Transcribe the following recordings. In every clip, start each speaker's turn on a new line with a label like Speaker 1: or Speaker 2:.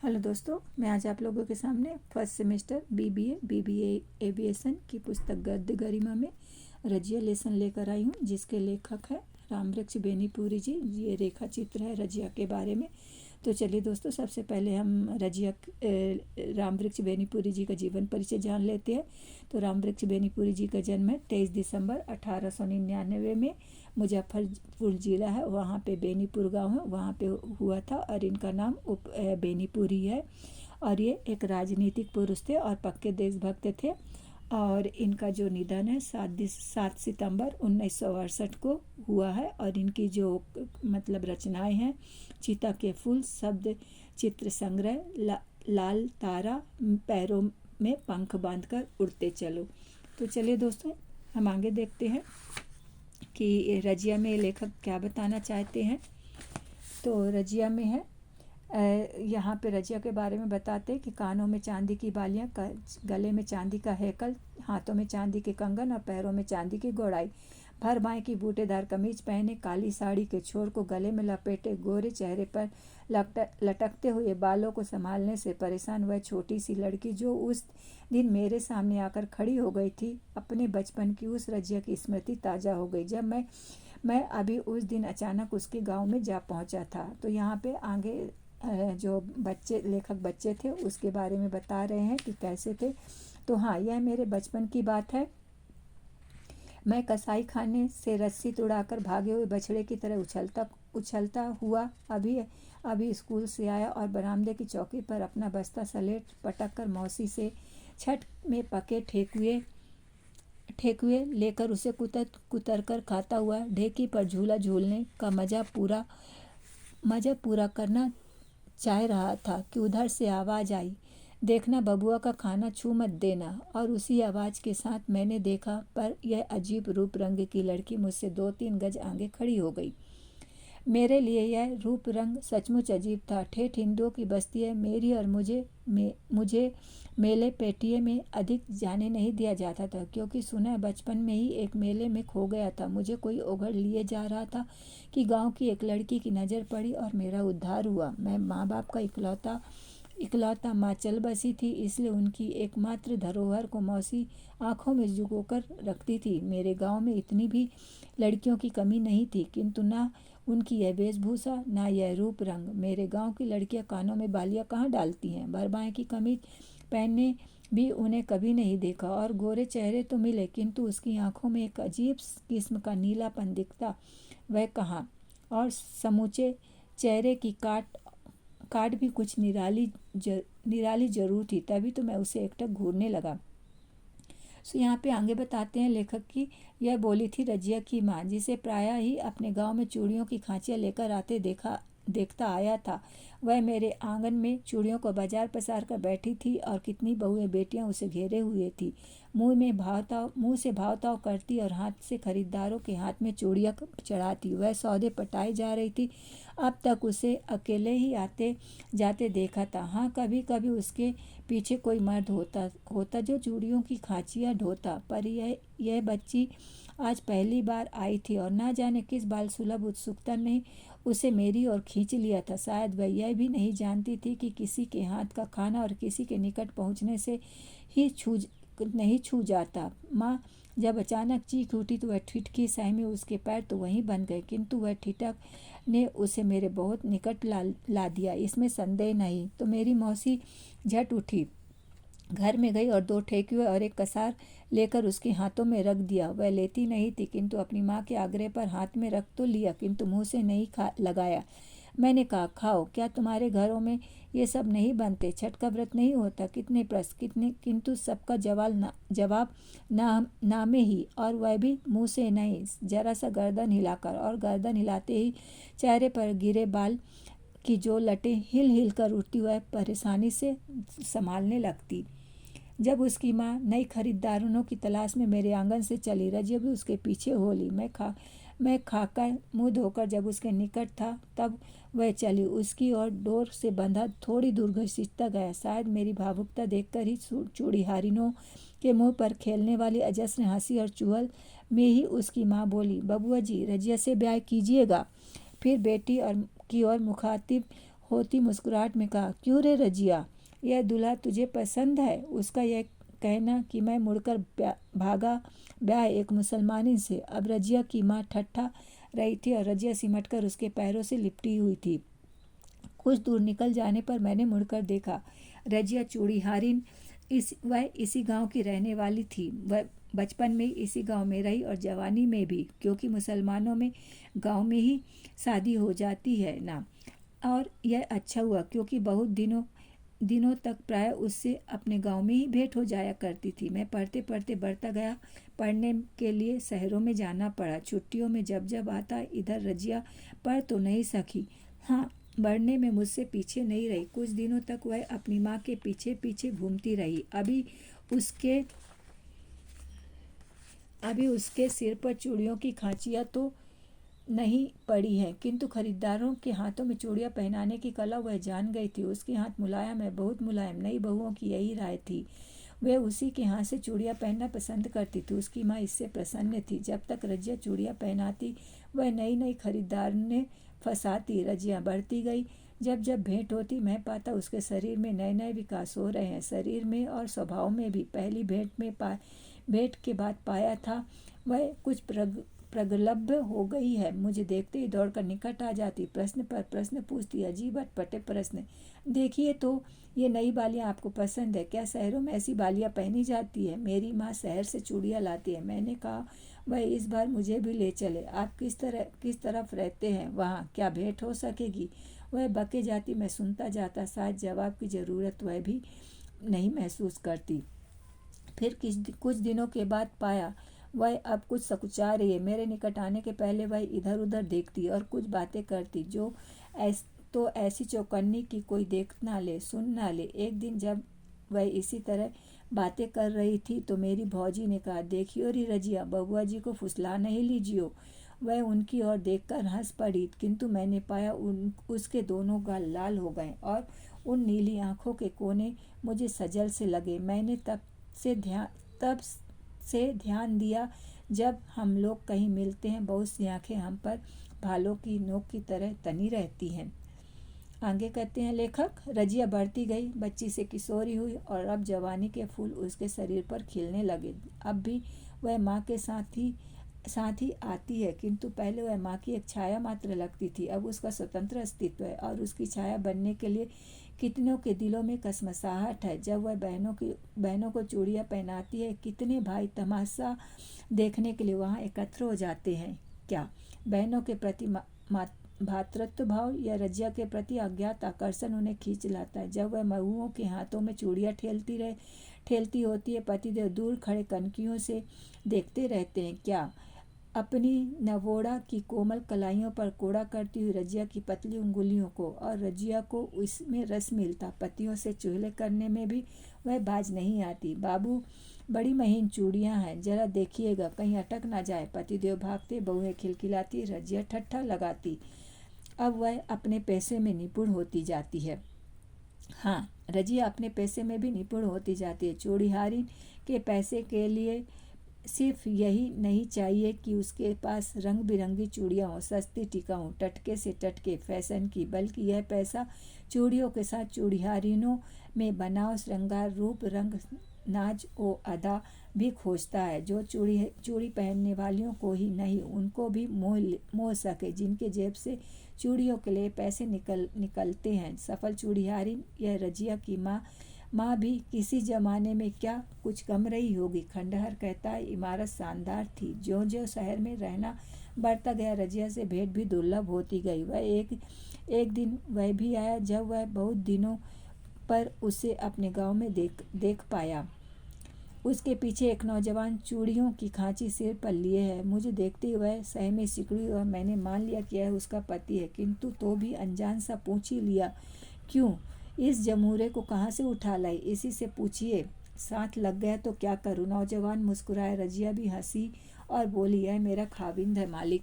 Speaker 1: Hello दोस्तों, मैं आज आप लोगों के सामने फर्स्ट सेमेस्टर बीबीए एविएशन की पुस्तक गद्य गरिमा में रजिया लेसन लेकर आई हूँ, जिसके लेखक है रामवृक्ष बेनीपुरी जी। ये रेखा चित्र है रजिया के बारे में। तो चलिए दोस्तों, सबसे पहले हम रजिया रामवृक्ष बेनीपुरी जी का जीवन परिचय जान लेते हैं। तो रामवृक्ष बेनीपुरी जी का जन्म है 23 दिसंबर 1899 में मुजफ्फरपुर जिला है, वहाँ पे बेनीपुर गांव है, वहाँ पे हुआ था और इनका नाम बेनीपुरी है। और ये एक राजनीतिक पुरुष थे और पक्के देशभक्त थे। और इनका जो निधन है 7 सितंबर 1968 को हुआ है। और इनकी जो मतलब रचनाएं हैं, चीता के फूल, शब्द चित्र संग्रह, लाल तारा, पैरों में पंख बांधकर उड़ते चलो। तो चलिए दोस्तों, हम आगे देखते हैं कि रजिया में लेखक क्या बताना चाहते हैं। तो रजिया में है, यहाँ पे रजिया के बारे में बताते हैं कि कानों में चांदी की बालियाँ, गले में चांदी का हैकल, हाथों में चांदी के कंगन और पैरों में चांदी की गोड़ाई, भर बाएँ की बूटेदार कमीज पहने, काली साड़ी के छोर को गले में लपेटे, गोरे चेहरे पर लटकते हुए बालों को संभालने से परेशान वह छोटी सी लड़की जो उस दिन मेरे सामने आकर खड़ी हो गई थी। अपने बचपन की उस रजिया की स्मृति ताज़ा हो गई जब मैं अभी उस दिन अचानक उसके गांव में जा पहुंचा था। तो यहाँ पे आगे जो लेखक बच्चे थे उसके बारे में बता रहे हैं कि कैसे थे। तो हाँ, यह मेरे बचपन की बात है। मैं कसाई खाने से रस्सी तुड़ाकर भागे हुए बछड़े की तरह उछलता हुआ अभी स्कूल से आया और बरामदे की चौकी पर अपना बस्ता सलेट पटक कर मौसी से छठ में पके ठेकुए लेकर उसे कुतर कर खाता हुआ ढेकी पर झूला झूलने का मजा पूरा करना चाह रहा था कि उधर से आवाज़ आई, देखना बबुआ का खाना छू मत देना। और उसी आवाज़ के साथ मैंने देखा, पर यह अजीब रूप रंग की लड़की मुझसे 2-3 गज आगे खड़ी हो गई। मेरे लिए यह रूप रंग सचमुच अजीब था। ठेठ हिंदुओं की बस्ती है मेरी, और मुझे मेले पेटिये में अधिक जाने नहीं दिया जाता था, क्योंकि सुना बचपन में ही एक मेले में खो गया था। मुझे कोई ओघड़ लिए जा रहा था कि गांव की एक लड़की की नज़र पड़ी और मेरा उद्धार हुआ। मैं माँ बाप का इकलौता माँ चल बसी थी, इसलिए उनकी एकमात्र धरोहर को मौसी आंखों में जुगोकर रखती थी। मेरे गांव में इतनी भी लड़कियों की कमी नहीं थी, किंतु ना उनकी यह वेशभूषा, ना यह रूप रंग। मेरे गांव की लड़कियां कानों में बालियां कहाँ डालती हैं। भरबाएँ की कमीज पहनने भी उन्हें कभी नहीं देखा। और गोरे चेहरे तो मिले, किंतु उसकी आंखों में एक अजीब किस्म का नीलापन दिखता, वह कहाँ। और समूचे चेहरे की काट भी कुछ निराली जरूर थी। तभी तो मैं उसे एकटक घूरने लगा। सो यहाँ पे आगे बताते हैं लेखक की यह बोली थी रजिया की माँ, जिसे प्रायः ही अपने गांव में चूड़ियों की खांचियाँ लेकर आते देखता आया था। वह मेरे आंगन में चूड़ियों को बाजार पसार कर बैठी थी और कितनी बहुएं बेटियां उसे घेरे हुए थी। मुंह से भावताव करती और हाथ से खरीदारों के हाथ में चूड़ियाँ चढ़ाती। वह सौदे पटाई जा रही थी। अब तक उसे अकेले ही आते जाते देखा था। हाँ, कभी कभी उसके पीछे कोई मर्द होता जो चूड़ियों की खांचियाँ ढोता, पर यह बच्ची आज पहली बार आई थी और ना जाने किस बाल सुलभ उत्सुकता ने उसे मेरी ओर खींच लिया था। शायद वह यह भी नहीं जानती थी कि किसी के हाथ का खाना और किसी के निकट पहुंचने से ही नहीं छू जाता। माँ जब अचानक चीख उठी तो वह ठिठकी सहमी, उसके पैर तो वहीं बन गए, किंतु वह ठिठक ने उसे मेरे बहुत निकट ला दिया, इसमें संदेह नहीं। तो मेरी मौसी झट उठी, घर में गई और 2 ठेकुए और एक कसार लेकर उसके हाथों में रख दिया। वह लेती नहीं थी, किंतु अपनी माँ के आग्रह पर हाथ में रख तो लिया, किंतु मुंह से नहीं लगाया। मैंने कहा, खाओ, क्या तुम्हारे घरों में ये सब नहीं बनते? छठ का व्रत नहीं होता? कितने प्रश्न, किंतु सबका जवाब नामे ही, और वह भी मुंह से नहीं, जरा सा गर्दन हिलाकर। और गर्दन हिलाते ही चेहरे पर गिरे बाल की जो लटें हिल हिल कर उठती, वह परेशानी से संभालने लगती। जब उसकी माँ नई खरीदारों की तलाश में मेरे आंगन से चली, रजिया भी उसके पीछे हो ली। मैं खाकर मुंह धोकर जब उसके निकट था, तब वह चली। उसकी ओर डोर से बंधा थोड़ी दूर घसीटता गया। शायद मेरी भावुकता देखकर ही चूड़ीहारिनों के मुंह पर खेलने वाली अजस्र हंसी और चुहल में ही उसकी माँ बोली, बबुआ जी, रजिया से ब्याह कीजिएगा। फिर बेटी की ओर मुखातिब होती मुस्कुराहट में कहा, क्यों रे रजिया, यह दूल्हा तुझे पसंद है? उसका यह कहना कि मैं मुड़कर भागा ब्याह एक मुसलमानी से। अब रजिया की माँ ठट्ठा रही थी और रजिया सिमटकर उसके पैरों से लिपटी हुई थी। कुछ दूर निकल जाने पर मैंने मुड़कर देखा। रजिया चूड़ीहारिन वह इसी गांव की रहने वाली थी। वह बचपन में इसी गांव में रही और जवानी में भी, क्योंकि मुसलमानों में गांव में ही शादी हो जाती है ना। और यह अच्छा हुआ, क्योंकि बहुत दिनों तक प्राय उससे अपने गांव में ही भेंट हो जाया करती थी। मैं पढ़ते पढ़ते बढ़ता गया। पढ़ने के लिए शहरों में जाना पड़ा। छुट्टियों में जब जब आता इधर रजिया पढ़ तो नहीं सकी। हाँ, बढ़ने में मुझसे पीछे नहीं रही। कुछ दिनों तक वह अपनी माँ के पीछे पीछे घूमती रही। अभी उसके सिर पर चूड़ियों की खांचियाँ तो नहीं पड़ी हैं, किंतु खरीदारों के हाथों में चूड़ियाँ पहनाने की कला वह जान गई थी। उसके हाथ मुलायम है, बहुत मुलायम। नई बहुओं की यही राय थी। वह उसी के हाथ से चूड़ियाँ पहनना पसंद करती थी। उसकी माँ इससे प्रसन्न थी। जब तक रजिया चूड़ियाँ पहनाती, वह नई नई खरीदार ने फंसाती। रजिया बढ़ती गई। जब जब भेंट होती, मैं पाता उसके शरीर में नए नए विकास हो रहे हैं, शरीर में और स्वभाव में भी। पहली भेंट के बाद पाया था वह कुछ प्रगल्भ हो गई है। मुझे देखते ही दौड़कर निकट आ जाती, प्रश्न पर प्रश्न पूछती, अजीब अटपटे प्रश्न। देखिए तो, ये नई बालियाँ आपको पसंद है क्या? शहरों में ऐसी बालियाँ पहनी जाती है? मेरी माँ शहर से चूड़ियाँ लाती है। मैंने कहा, वह इस बार मुझे भी ले चले। आप किस तरफ रहते हैं वहाँ? क्या भेंट हो सकेगी? वह बके जाती, मैं सुनता जाता। शायद जवाब की ज़रूरत वह भी नहीं महसूस करती। फिर कुछ दिनों के बाद पाया वह अब कुछ सकुचा रही है। मेरे निकट आने के पहले वह इधर उधर देखती और कुछ बातें करती, जो ऐसी चौकन्नी की कोई देख ना ले, सुन ना ले। एक दिन जब वह इसी तरह बातें कर रही थी तो मेरी भौजी ने कहा, देखियो री रजिया, बबुआ जी को फुसला नहीं लीजियो। वह उनकी ओर देखकर हंस पड़ी, किंतु मैंने पाया उसके दोनों गाल लाल हो गए और उन नीली आंखों के कोने मुझे सजल से लगे। मैंने तब से ध्यान दिया, जब हम लोग कहीं मिलते हैं, बहुत सी आंखें हम पर भालों की नोक की तरह तनी रहती हैं। आगे कहते हैं लेखक, रजिया बढ़ती गई, बच्ची से किशोरी हुई और अब जवानी के फूल उसके शरीर पर खिलने लगे। अब भी वह माँ के साथ ही आती है, किंतु पहले वह माँ की एक छाया मात्र लगती थी। अब उसका स्वतंत्र अस्तित्व है और उसकी छाया बनने के लिए कितनों के दिलों में कसमसाहट है। जब वह बहनों को चूड़ियाँ पहनाती है, कितने भाई तमाशा देखने के लिए वहाँ एकत्र हो जाते हैं। क्या बहनों के प्रति भातृत्व भाव या रजिया के प्रति अज्ञात आकर्षण उन्हें खींच लाता है? जब वह महुओं के हाथों में चूड़ियाँ ठेलती होती है, पतिदेव दूर खड़े कनखियों से देखते रहते हैं। क्या अपनी नवोड़ा की कोमल कलाइयों पर कोड़ा करती हुई रजिया की पतली उंगलियों को, और रजिया को इसमें रस मिलता। पतियों से चुगली करने में भी वह बाज नहीं आती। बाबू, बड़ी महीन चूड़ियाँ हैं, जरा देखिएगा कहीं अटक ना जाए। पतिदेव भागते, बहुएं खिलखिलाती, रजिया ठट्ठा लगाती। अब वह अपने पैसे में निपुण होती जाती है। हाँ, रजिया अपने पैसे में भी निपुण होती जाती है। चूड़ीहारी के पैसे के लिए सिर्फ यही नहीं चाहिए कि उसके पास रंग बिरंगी चूड़ियाँ हों, सस्ती टिकाऊ, टटके से टटके फैशन की, बल्कि यह पैसा चूड़ियों के साथ चूड़ीहारिनों में बनाव, श्रृंगार, रूप, रंग, नाज ओ अदा भी खोजता है, जो चूड़ी पहनने वालियों को ही नहीं, उनको भी मोह सके, जिनके जेब से चूड़ियों के लिए पैसे निकलते हैं। सफल चूड़ीहारिन यह रजिया की माँ भी किसी जमाने में क्या कुछ कम रही होगी। खंडहर कहता है, इमारत शानदार थी। ज्यों ज्यों शहर में रहना बढ़ता गया, रजिया से भेंट भी दुर्लभ होती गई। वह एक दिन वह भी आया, जब वह बहुत दिनों पर उसे अपने गांव में देख पाया। उसके पीछे एक नौजवान चूड़ियों की खांची सिर पर लिए है। मुझे देखते ही वह सहमे सिकुड़ी और मैंने मान लिया कि यह उसका पति है, किंतु तो भी अनजान सा पूछ ही लिया, क्यों? इस जमूरे को कहाँ से उठा लाई? इसी से पूछिए, साथ लग गया तो क्या करूं? नौजवान मुस्कुराए। रजिया भी हंसी और बोली, यह मेरा खाविंद है मालिक।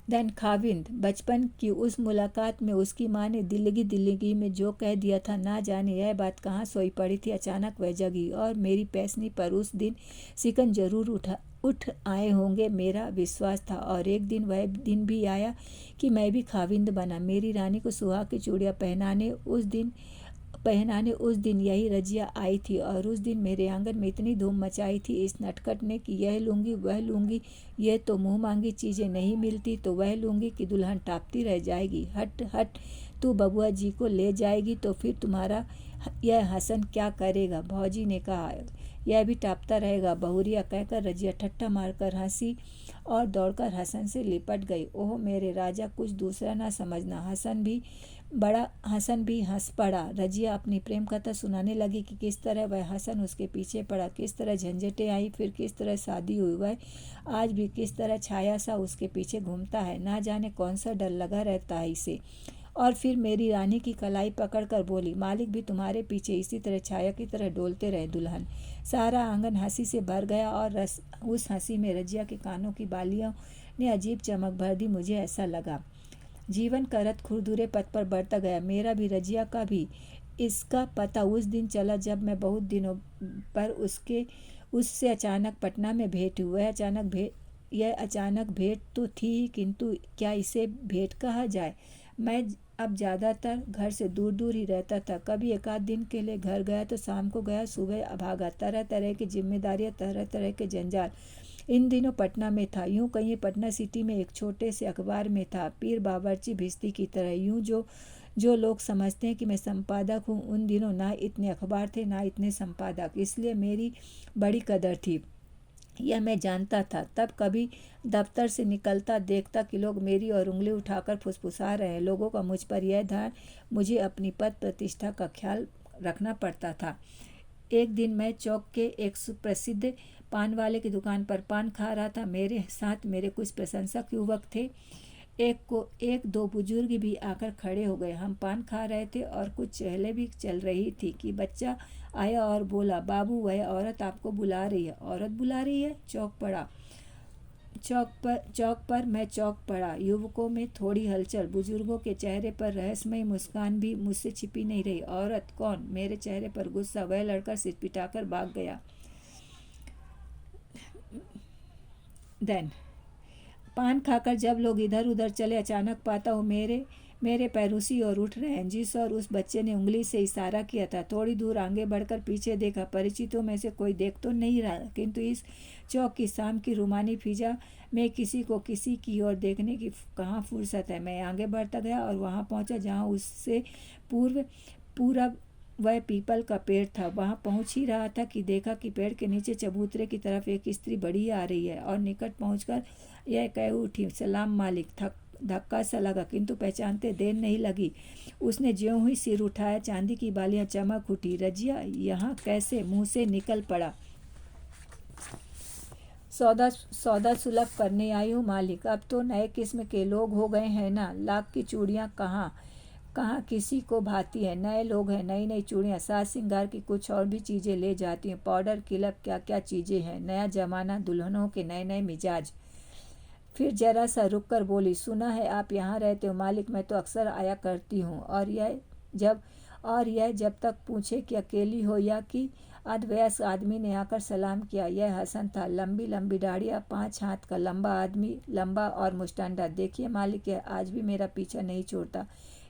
Speaker 1: धन खाविंद। बचपन की उस मुलाकात में उसकी माँ ने दिल्लगी में जो कह दिया था, ना जाने यह बात कहाँ सोई पड़ी थी। अचानक वह जगी और मेरी पैसनी पर उस दिन सिकन जरूर उठ आए होंगे, मेरा विश्वास था। और एक दिन वह दिन भी आया कि मैं भी खाविंद बना। मेरी रानी को सुहाग की चूड़ियाँ पहनाने उस दिन यही रजिया आई थी। और उस दिन मेरे आंगन में इतनी धूम मचाई थी इस नटखट ने कि यह लूँगी वह लूँगी, ये तो मुँह मांगी चीज़ें नहीं मिलती तो वह लूँगी कि दुल्हन टापती रह जाएगी। हट हट, तू बबुआ जी को ले जाएगी तो फिर तुम्हारा यह हसन क्या करेगा? भौजी ने कहा, यह भी टापता रहेगा बहुरिया, कहकर रजिया ठट्ठा मारकर हंसी और दौड़कर हसन से लिपट गई। ओह मेरे राजा, कुछ दूसरा ना समझना। हसन भी हंस पड़ा। रजिया अपनी प्रेम कथा सुनाने लगी कि किस तरह वह हसन उसके पीछे पड़ा, किस तरह झंझटें आई, फिर किस तरह शादी हुई, वह आज भी किस तरह छाया सा उसके पीछे घूमता है, ना जाने कौन सा डर लगा रहता है इसे। और फिर मेरी रानी की कलाई पकड़कर बोली, मालिक भी तुम्हारे पीछे इसी तरह छाया की तरह डोलते रहे दुल्हन। सारा आंगन हंसी से भर गया और उस हंसी में रजिया के कानों की बालियों ने अजीब चमक भर दी। मुझे ऐसा लगा जीवन करत खुरदुरे पथ पर बढ़ता गया। मेरा भी रजिया का भी। इसका पता उस दिन चला जब मैं बहुत दिनों पर उससे अचानक पटना में भेंट हुई। यह अचानक भेंट तो थी ही, किंतु क्या इसे भेंट कहा जाए? मैं अब ज़्यादातर घर से दूर दूर ही रहता था। कभी एक आध दिन के लिए घर गया तो शाम को गया, सुबह भागा। तरह तरह की जिम्मेदारियां, तरह तरह के जंजाल। इन दिनों पटना में था। यूं कहीं पटना सिटी में एक छोटे से अखबार में था, पीर बावर्ची भिश्ती की तरह। यूं जो लोग समझते हैं कि मैं संपादक हूँ, उन दिनों ना इतने अखबार थे ना इतने संपादक, इसलिए मेरी बड़ी कदर थी, यह मैं जानता था। तब कभी दफ्तर से निकलता देखता कि लोग मेरी और उंगली उठाकर फुसफुसा रहे हैं। लोगों का मुझ पर यह ध्यान, मुझे अपनी पद प्रतिष्ठा का ख्याल रखना पड़ता था। एक दिन मैं चौक के एक सुप्रसिद्ध पान वाले की दुकान पर पान खा रहा था। मेरे साथ मेरे कुछ प्रशंसक युवक थे। एक दो बुजुर्ग भी आकर खड़े हो गए। हम पान खा रहे थे और कुछ चहले भी चल रही थी कि बच्चा आया और बोला, बाबू वह औरत आपको बुला रही है। औरत बुला रही है? चौक पर मैं चौक पड़ा। युवकों में थोड़ी हलचल, बुजुर्गों के चेहरे पर रहस्यमयी मुस्कान भी मुझसे छिपी नहीं रही। औरत कौन? मेरे चेहरे पर गुस्सा। वह लड़का सिर पिटाकर भाग गया। देन पान खाकर जब लोग इधर उधर चले, अचानक पाता हूँ मेरे पैर उसी ओर उठ रहे हैं जिस और उस बच्चे ने उंगली से इशारा किया था। थोड़ी दूर आगे बढ़कर पीछे देखा। परिचितों में से कोई देख तो नहीं रहा, किंतु इस चौक की शाम की रूमानी फिजा में किसी को किसी की ओर देखने की कहाँ फुर्सत है। मैं आगे बढ़ता गया और वहाँ पहुँचा जहाँ उससे पूरा वह पीपल का पेड़ था। वहाँ पहुँच ही रहा था कि देखा कि पेड़ के नीचे चबूतरे की तरफ एक स्त्री बड़ी आ रही है और निकट पहुँचकर यह कह उठी, सलाम मालिक। धक्का सा लगा, किंतु पहचानते देर नहीं लगी। उसने ज्यों ही सिर उठाया, चांदी की बालियां चमक उठी। रजिया यहाँ कैसे? मुंह से निकल पड़ा, सौदा सुलभ करने आई हूँ मालिक। अब तो नए किस्म के लोग हो गए हैं ना, लाख की चूड़ियाँ कहाँ किसी को भाती है। नए लोग हैं, नई नई चूड़ियाँ, साज श्रृंगार की कुछ और भी चीज़ें ले जाती हैं, पाउडर किलप, क्या क्या चीज़ें हैं। नया जमाना, दुल्हनों के नए नए मिजाज। फिर जरा सा रुक कर बोली, सुना है आप यहाँ रहते हो मालिक, मैं तो अक्सर आया करती हूँ। और यह जब तक पूछे कि अकेली हो या कि अर्धवयस्क आदमी ने आकर सलाम किया। यह हसन था, लंबी लंबी दाढ़ियाँ, 5 हाथ का लंबा आदमी, लंबा और मुस्टंडा। देखिए मालिक, यह आज भी मेरा पीछा नहीं छोड़ता।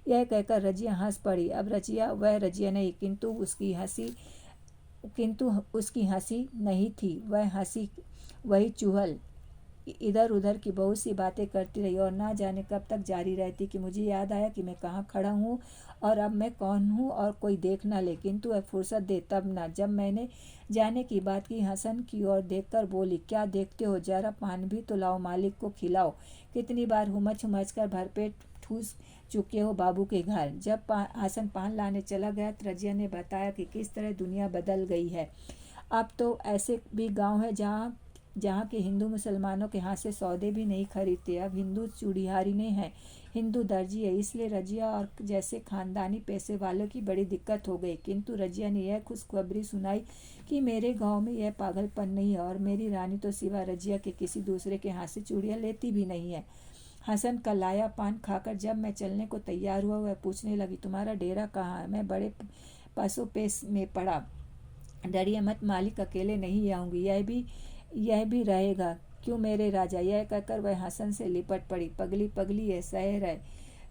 Speaker 1: यह कहकर रजिया हंस पड़ी। अब रजिया वह रजिया नहीं, किंतु उसकी हंसी नहीं थी, वह हंसी वही चुहल इधर उधर की बहुत सी बातें करती रही और ना जाने कब तक जारी रहती कि मुझे याद आया कि मैं कहाँ खड़ा हूँ और अब मैं कौन हूँ और कोई देख न ले। किंतु वह फुर्सत दे तब ना, जब मैंने जाने की बात की। हसन की ओर देखकर बोली, क्या देखते हो, जरा पान भी तो लाओ, मालिक को खिलाओ। कितनी बार हुमच कर भरपेट ठूस चुके हो बाबू के घर। जब हसन पान लाने चला गया तो रजिया ने बताया कि किस तरह दुनिया बदल गई है। अब तो ऐसे भी गांव है जहाँ के हिंदू मुसलमानों के हाथ से सौदे भी नहीं खरीदते। अब हिंदू चूड़िहारी नहीं है, हिंदू दर्जी है। इसलिए रजिया और जैसे खानदानी पैसे वालों की बड़ी दिक्कत हो गई। किंतु रजिया ने यह खुशखबरी सुनाई कि मेरे गांव में यह पागलपन नहीं है और मेरी रानी तो सिवा रजिया के किसी दूसरे के हाथ से चूड़ियाँ लेती भी नहीं है। हसन का लाया पान खाकर जब मैं चलने को तैयार हुआ, वह पूछने लगी, तुम्हारा डेरा कहाँ है? मैं बड़े पासोपेश में पड़ा। डरिए मत मालिक, अकेले नहीं आऊँगी। यह भी रहेगा क्यों मेरे राजा। यह कहकर वह हसन से लिपट पड़ी। पगली पगली है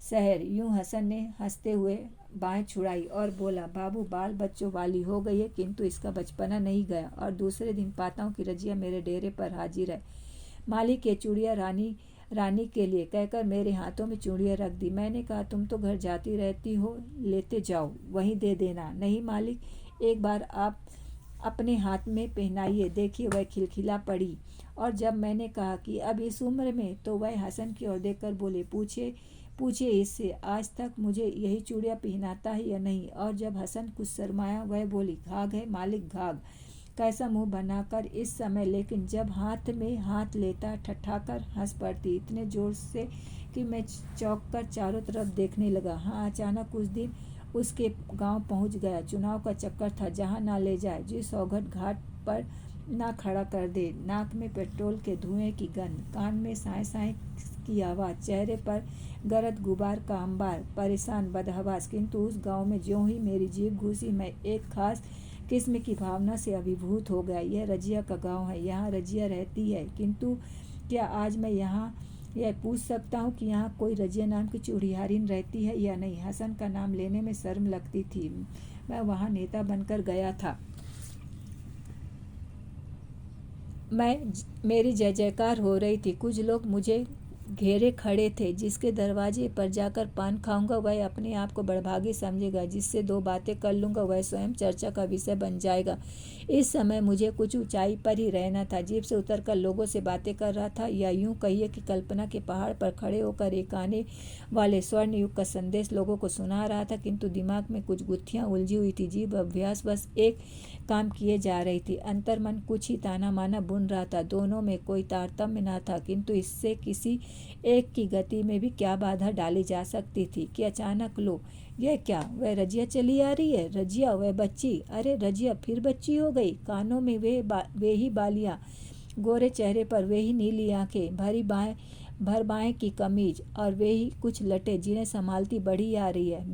Speaker 1: शहर। यूं हसन ने हंसते हुए बाहें छुड़ाई और बोला, बाबू बाल बच्चों वाली हो गई है, किंतु इसका बचपना नहीं गया। और दूसरे दिन पाता हूँ कि रजिया मेरे डेरे पर हाजिर है। मालिक ये चूड़ियाँ रानी के लिए कहकर मेरे हाथों में चूड़ियाँ रख दी। मैंने कहा, तुम तो घर जाती रहती हो, लेते जाओ, वहीं दे देना। नहीं मालिक, एक बार आप अपने हाथ में पहनाइए, देखिए। वह खिलखिला पड़ी। और जब मैंने कहा कि अब इस उम्र में, तो वह हसन की ओर देखकर बोले, पूछिए इससे, आज तक मुझे यही चूड़ियाँ पहनाता है या नहीं। और जब हसन कुछ शर्माया, वह बोली, घाघ है मालिक, घाघ। कैसा मुंह बनाकर इस समय, लेकिन जब हाथ में हाथ लेता ठठाकर हंस पड़ती, इतने जोर से कि मैं चौंक कर चारों तरफ देखने लगा। हाँ, अचानक उस दिन उसके गांव पहुंच गया। चुनाव का चक्कर था, जहां ना ले जाए, जिस औघड़ घाट पर ना खड़ा कर दे। नाक में पेट्रोल के धुएं की गंध, कान में साए साए की आवाज़, चेहरे पर गरद गुबार का अंबार, परेशान बदहवास। किंतु उस गांव में ज्यों ही मेरी जीभ घुसी, मैं एक खास किस्म की भावना से अभिभूत हो गया। यह रजिया का गांव है, यहाँ रजिया रहती है। किंतु क्या आज मैं यहाँ यह पूछ सकता हूँ कि यहाँ कोई रजिया नाम की चूड़ियारिन रहती है या नहीं। हसन का नाम लेने में शर्म लगती थी। मैं वहाँ नेता बनकर गया था। मेरी जय जयकार हो रही थी। कुछ लोग मुझे घेरे खड़े थे। जिसके दरवाजे पर जाकर पान खाऊंगा, वह अपने आप को बड़भागी समझेगा। जिससे दो बातें कर लूँगा, वह स्वयं चर्चा का विषय बन जाएगा। इस समय मुझे कुछ ऊंचाई पर ही रहना था। जीप से उतरकर लोगों से बातें कर रहा था, या यूं कहिए कि कल्पना के पहाड़ पर खड़े होकर एक आने वाले स्वर्ण युग का संदेश लोगों को सुना रहा था। किंतु दिमाग में कुछ गुत्थियां उलझी हुई थी। जीभ अभ्यास बस एक काम किए जा रही थी। अंतर्मन कुछ ही ताना माना बुन रहा था। दोनों में कोई तारतम्य न था, किंतु इससे किसी एक की गति में भी क्या बाधा डाली जा सकती थी कि अचानक लो, यह क्या, वह रजिया चली आ रही है। रजिया, वह बच्ची, अरे रजिया फिर बच्ची हो गई। कानों में वे ही बालियां, गोरे चेहरे पर वे ही नीली आंखें, भर बाएं की कमीज, और वे ही कुछ लटे जिन्हें संभालती बढ़ी आ रही है।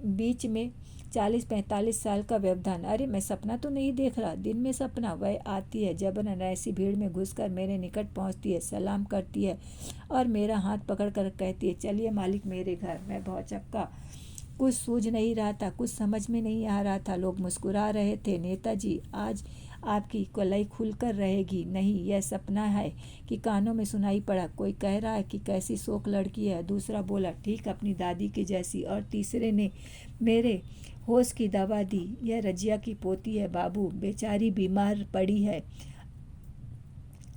Speaker 1: बीच में 40-45 साल का व्यवधान। अरे मैं सपना तो नहीं देख रहा। दिन में सपना। वह आती है जबरन, ऐसी भीड़ में घुसकर मेरे निकट पहुंचती है, सलाम करती है और मेरा हाथ पकड़कर कहती है, चलिए मालिक मेरे घर। मैं भौचक्का। कुछ सूझ नहीं रहा था, कुछ समझ में नहीं आ रहा था। लोग मुस्कुरा रहे थे। नेताजी, आज आपकी कलाई खुलकर रहेगी। नहीं, यह सपना है कि कानों में सुनाई पड़ा। कोई कह रहा है कि कैसी शोक लड़की है। दूसरा बोला, ठीक अपनी दादी की जैसी। और तीसरे ने मेरे होश की दवा दी। यह रजिया की पोती है बाबू, बेचारी बीमार पड़ी है।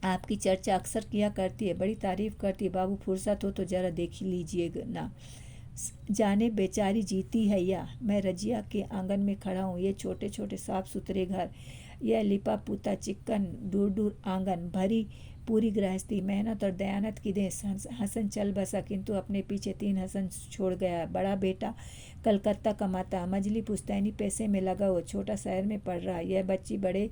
Speaker 1: आपकी चर्चा अक्सर किया करती है, बड़ी तारीफ करती है। बाबू फुर्सत हो तो जरा देख लीजिएगा ना, जाने बेचारी जीती है या। मैं रजिया के आंगन में खड़ा हूँ। ये छोटे छोटे साफ सुथरे घर, यह लिपा पुता चिक्कन दूर दूर आंगन, भरी पूरी गृहस्थी, मेहनत और दयानत की देश। हसन चल बसा, किंतु अपने पीछे 3 हसन छोड़ गया। बड़ा बेटा कलकत्ता कमाता, मजली पुश्तैनी पैसे में लगा हुआ, छोटा शहर में पढ़ रहा। यह बच्ची बड़े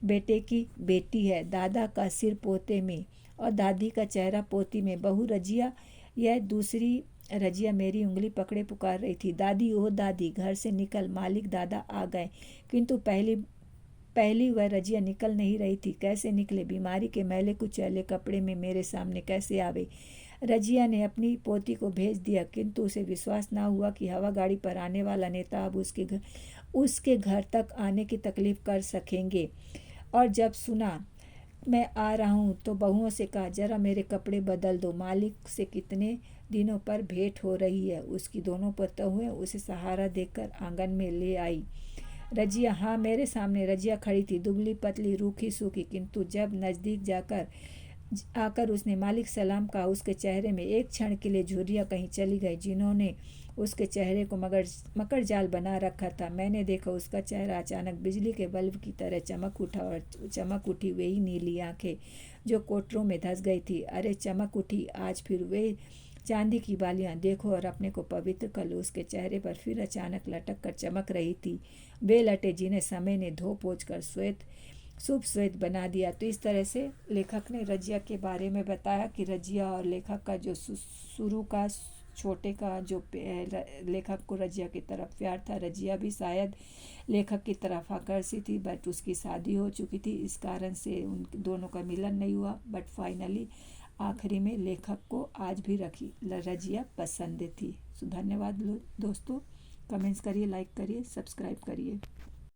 Speaker 1: बेटे की बेटी है। दादा का सिर पोते में और दादी का चेहरा पोती में। बहू रजिया, यह दूसरी रजिया मेरी उंगली पकड़े पुकार रही थी, दादी, ओह दादी, घर से निकल, मालिक दादा आ गए। किंतु पहली वह रजिया निकल नहीं रही थी। कैसे निकले? बीमारी के मैले कुचैले कपड़े में मेरे सामने कैसे आवे? रजिया ने अपनी पोती को भेज दिया, किंतु उसे विश्वास न हुआ कि हवा गाड़ी पर आने वाला नेता अब उसके घर तक आने की तकलीफ कर सकेंगे। और जब सुना मैं आ रहा हूँ, तो बहुओं से कहा, जरा मेरे कपड़े बदल दो, मालिक से कितने दिनों पर भेंट हो रही है। उसकी दोनों पतोहें उसे सहारा देकर आंगन में ले आई। रजिया, हाँ, मेरे सामने रजिया खड़ी थी, दुबली पतली, रूखी सूखी। किंतु जब नजदीक आकर उसने मालिक सलाम कहा, उसके चेहरे में एक क्षण के लिए झुर्रियाँ कहीं चली गई, जिन्होंने उसके चेहरे को मकर जाल बना रखा था। मैंने देखा उसका चेहरा अचानक बिजली के बल्ब की तरह चमक उठा, और चमक उठी वही नीली आंखें जो कोटरों में धंस गई थी। अरे चमक उठी आज फिर वे चांदी की बालियां, देखो और अपने को पवित्र कर लो। उसके चेहरे पर फिर अचानक लटक कर चमक रही थी वे लटे, जिन्हें समय ने धो पोंछ कर शुभ श्वेत बना दिया। तो इस तरह से लेखक ने रजिया के बारे में बताया कि रजिया और लेखक का जो शुरू का छोटे का जो लेखक को रजिया की तरफ प्यार था, रजिया भी शायद लेखक की तरफ आकर्षित थी, बट उसकी शादी हो चुकी थी, इस कारण से उन दोनों का मिलन नहीं हुआ। बट फाइनली आखिरी में लेखक को आज भी रजिया पसंद थी। धन्यवाद दोस्तों, कमेंट्स करिए, लाइक करिए, सब्सक्राइब करिए।